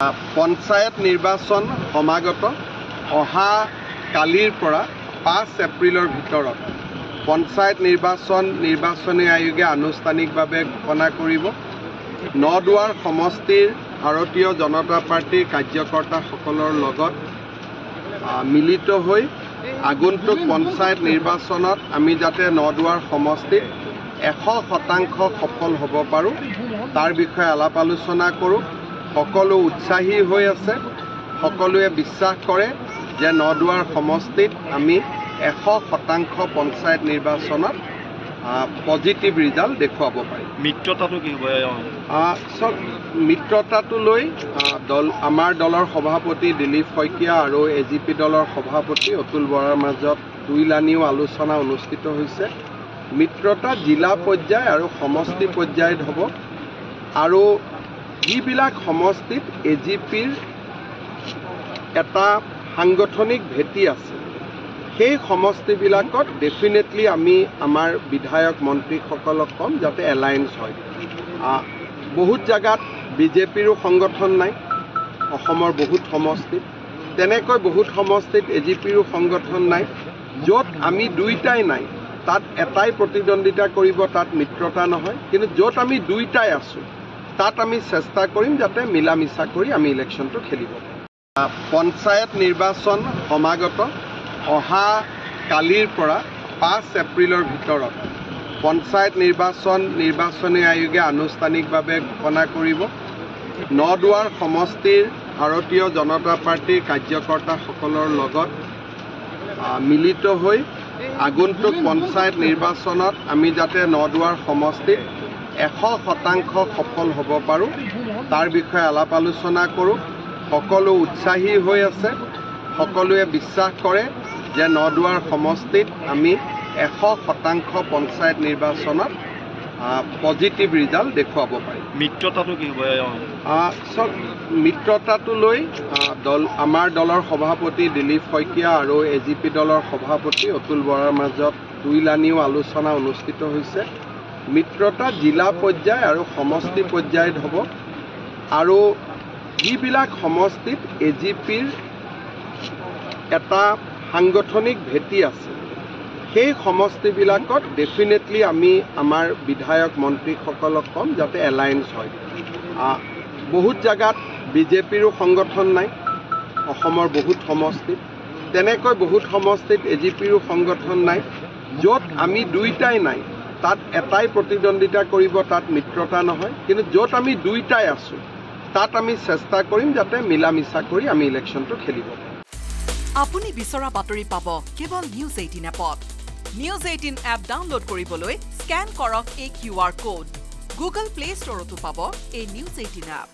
পঞ্চায়ত নিৰ্বাচন সমাগত অহা কালিৰ পৰা 5 এপ্ৰিলৰ ভিতৰত পঞ্চায়ত নিৰ্বাচনী আয়োগে আনুষ্ঠানিকভাৱে ঘোষণা কৰিব। নদুৱাৰ সমষ্টিৰ ভাৰতীয় জনতা পাৰ্টিৰ কাৰ্যকৰ্তাসকলৰ লগত মিলিত হৈ আগন্তুক পঞ্চায়ত নিৰ্বাচনত আমি যাতে নদুৱাৰ সমষ্টিত 100% সফল হ'ব পাৰোঁ তাৰ বিষয়ে আলাপ আলোচনা কৰোঁ। সকলো উৎসাহী হৈ আছে, সকলোৱে বিশ্বাস কৰে যে নদুৱাৰ সমষ্টিত আমি 100% পঞ্চায়ত নিৰ্বাচনত পজিটিভ ৰিজাল্ট দেখুৱাব পাৰিম। মিত্ৰতাটো কি হ'ব? মিত্ৰতাটো লৈ আমাৰ দলৰ সভাপতি দিলীপ শইকীয়া আৰু AGP দলৰ সভাপতি অতুল বৰাৰ মাজত দুইলানিও আলোচনা অনুষ্ঠিত হৈছে। মিত্ৰতা জিলা পৰ্যায় আৰু সমষ্টি পৰ্যায়ত হ'ব আৰু যিবিলাক সমষ্টিত AGPৰ এটা সাংগঠনিক ভেটি আছে সেই সমষ্টিবিলাকত ডেফিনেটলি আমি আমাৰ বিধায়ক মন্ত্ৰীসকলক ক'ম যাতে এলায়েন্স হয়। বহুত জাগাত BJPৰো সংগঠন নাই, অসমৰ বহুত সমষ্টিত তেনেকৈ বহুত সমষ্টিত AGPৰো সংগঠন নাই। য'ত আমি দুইটাই নাই তাত এটাই প্ৰতিদ্বন্দ্বিতা কৰিব, তাত মিত্ৰতা নহয়। কিন্তু য'ত আমি দুইটাই আছোঁ তাত আমি চেষ্টা কৰিম যাতে মিলা মিছা কৰি আমি ইলেকশ্যনটো খেলিব পাৰোঁ। পঞ্চায়ত নিৰ্বাচন সমাগত অহা কালিৰ পৰা 5 এপ্ৰিলৰ ভিতৰত পঞ্চায়ত নিৰ্বাচনী আয়োগে আনুষ্ঠানিকভাৱে ঘোষণা কৰিব। নদুৱাৰ সমষ্টিৰ ভাৰতীয় জনতা পাৰ্টিৰ কাৰ্যকৰ্তাসকলৰ লগত মিলিত হৈ আগন্তুক পঞ্চায়ত নিৰ্বাচনত আমি যাতে নদুৱাৰ সমষ্টিত 100% সফল হ'ব পাৰোঁ তাৰ বিষয়ে আলাপ আলোচনা কৰোঁ। সকলো উৎসাহী হৈ আছে, সকলোৱে বিশ্বাস কৰে যে নদুৱাৰ সমষ্টিত আমি 100% পঞ্চায়ত নিৰ্বাচনত পজিটিভ ৰিজাল্ট দেখুৱাব পাৰিম। মিত্ৰতাটো কি হ'ব? মিত্ৰতাটো লৈ আমাৰ দলৰ সভাপতি দিলীপ শইকীয়া আৰু AGP দলৰ সভাপতি অতুল বৰাৰ মাজত দুইলানিও আলোচনা অনুষ্ঠিত হৈছে। মিত্ৰতা জিলা পৰ্যায় আৰু সমষ্টি পৰ্যায়ত হ'ব আৰু যিবিলাক সমষ্টিত AGPৰ এটা সাংগঠনিক ভেটি আছে সেই সমষ্টিবিলাকত ডেফিনেটলি আমি আমাৰ বিধায়ক মন্ত্ৰীসকলক ক'ম যাতে এলায়েন্স হয়। বহুত জাগাত BJPৰো সংগঠন নাই, অসমৰ বহুত সমষ্টিত তেনেকৈ বহুত সমষ্টিত AGPৰো সংগঠন নাই। য'ত আমি দুইটাই নাই তাত এটাই প্ৰতিদ্বন্দ্বিতা কৰিব, তাত মিত্ৰতা নহয়। কিন্তু য'ত আমি দুইটাই আছোঁ তাত আমি চেষ্টা কৰিম যাতে মিলা মিছা কৰি আমি ইলেকশ্যনটো খেলিব পাৰোঁ। আপুনি বিচৰা বাতৰি পাব কেৱল নিউজ 18 এপত। নিউজ 18 এপ ডাউনলোড কৰিবলৈ স্কেন কৰক এই QR কোড। গুগল প্লে ষ্টৰতো পাব এই নিউজ 18 এপ।